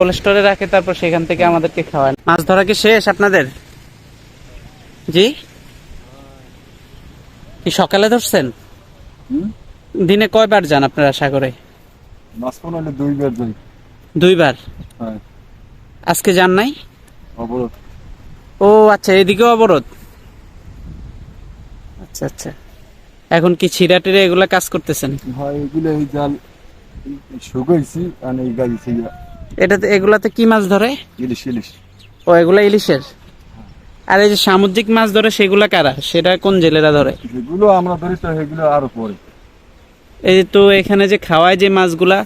Cold স্টোরে রাখে, তারপর সেখান থেকে আমাদেরকে খাওয়ায়। মাছ ধরা কি শেষ আপনাদের? জি, কি সকালে ধরছেন? দিনে কয়বার যান আপনারা সাগরে? মাছ পড়লে 2 বার যাই। 2 বার? হ্যাঁ। আজকে যান নাই? অবরোধ। ও আচ্ছা, এদিকেও অবরোধ। আচ্ছা আচ্ছা, এখন কি ছিঁড়া টিড়ে এগুলা কাজ করতেছেন? হয় এগুলো এই জাল শুকাইছি আর এই গাড়ি এটাতে এগুলাতে কি মাছ ধরে? ইলিশ ইলিশ। ও, এগুলা ইলিশের। আর এই যে সামুদ্রিক মাছ ধরে সেগুলা কারা, সেটা কোন জেলেরা ধরে? যেগুলো আমরা ধরি তো সেগুলো আরো পরে। এই যে তো এখানে যে খাওয়ায় যে মাছগুলা,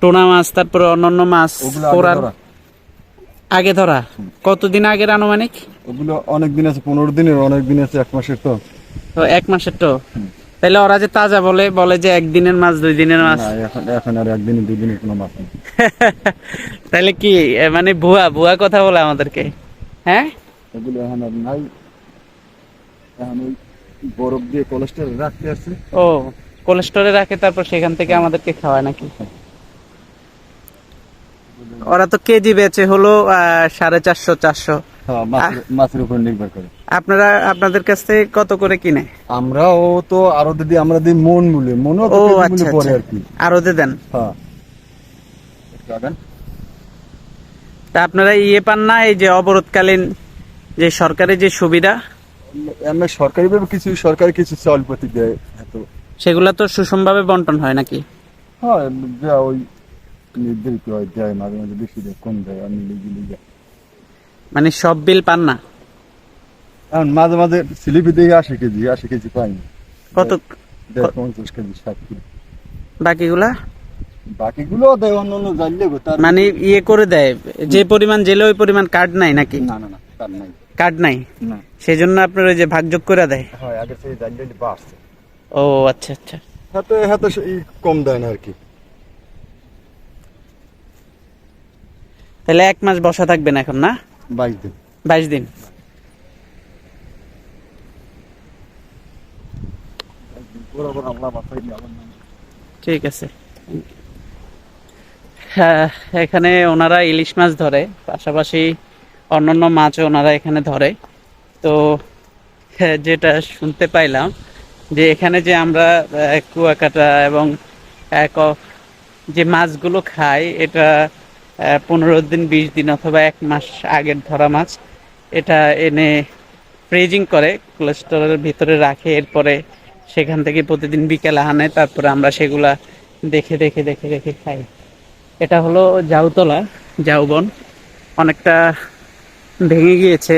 টোনা মাছ, তারপরে অন্যান্য মাছ, ওগুলো আগে কোরাল, ধরা। আগে ধরা? কতদিন আগের আনুমানিক? ওগুলো অনেক দিন আছে, 15 দিনের, অনেক দিন আছে 1 মাসের। তো তো 1 মাসের তো? তাহলে ওরা যে তাজা বলে বলে যে 1 দিনের মাছ, 2 দিনের মাছ। না, এখন আর 1 দিনে 2 দিনের কোনো মাছ নেই। তাহলে কি মানে ভুয়া ভুয়া কথা বলে আমাদেরকে? হ্যাঁ, এগুলো এখন আর নাই। এখন ওই বরফ দিয়ে কোলেস্ট্রল রাখতে আছে। ও, কোল্ড স্টোরে রাখে, তারপর সেখান থেকে আমাদেরকে খাওয়ায় নাকি? ওরা তো কেজি বেচে হলো 450, 400। হ্যাঁ, মাছের উপর নির্ভর করে। আপনারা আপনাদের কাছ থেকে কত করে কিনে? আমরাও তো আরো যদি আমরা দিই মন মূল্যে, মনও তো ও কেজি আচ্ছা মূল্যে পড়ে আচ্ছা, আর কি। আরতে দেন? হ্যাঁ। যাবেন? তা আপনারা ইয়ে পান না, এই যে অবরোধকালীন যে সরকারি যে সুবিধা, আমরা সরকারি ভাবে কিছু, সরকারি কিছু চাউল পাতি দেয় এত। সেগুলা তো সুষমভাবে বন্টন হয় নাকি? হ্যাঁ, যা ওই নির্ধারিত হয়, দেয় মাঝে মাঝে বেশি দেয়, কম দেয়, আর মিলে গিলে যায়। মানে সব বিল পান না? এখন মাঝে মাঝে স্লিপি দিয়ে 80 কেজি পাই না। কত? দেয় 50 কেজি, 60 কেজি। বাকিগুলা বাকিগুলো দেয় অন্য অন্য জানলে তার। মানে ইয়ে করে দেয়, যে পরিমাণ জেলে ওই পরিমাণ কার্ড নাই নাকি? না না না, তার নাই। কার্ড নাই, না। সেই জন্য আপনার ওই যে ভাগযোগ করে দেয়। হয়, আগে সেই জানলে বাড়ছে। ও আচ্ছা আচ্ছা। হাতে হাতে কম দেয় না আর কি। তাহলে 1 মাস বসা থাকবেন এখন না? 22 দিন। 22 দিন। বরাবর আল্লাহ বাঁচাই নিয়ে আবার নাম। ঠিক আছে। হ্যাঁ, এখানে ওনারা ইলিশ মাছ ধরে, পাশাপাশি অন্যান্য মাছও ওনারা এখানে ধরে। তো যেটা শুনতে পাইলাম যে এখানে যে আমরা কুয়াকাটা এবং যে মাছগুলো খাই, এটা 15 দিন, 20 দিন অথবা 1 মাস আগের ধরা মাছ। এটা এনে ফ্রিজিং করে কোল্ড স্টোরের ভিতরে রাখে, এরপরে সেখান থেকে প্রতিদিন বিকেলে আনে, তারপরে আমরা সেগুলা দেখে দেখে দেখে দেখে খাই। এটা হলো ঝাউতলা, ঝাউবন, অনেকটা ভেঙে গিয়েছে।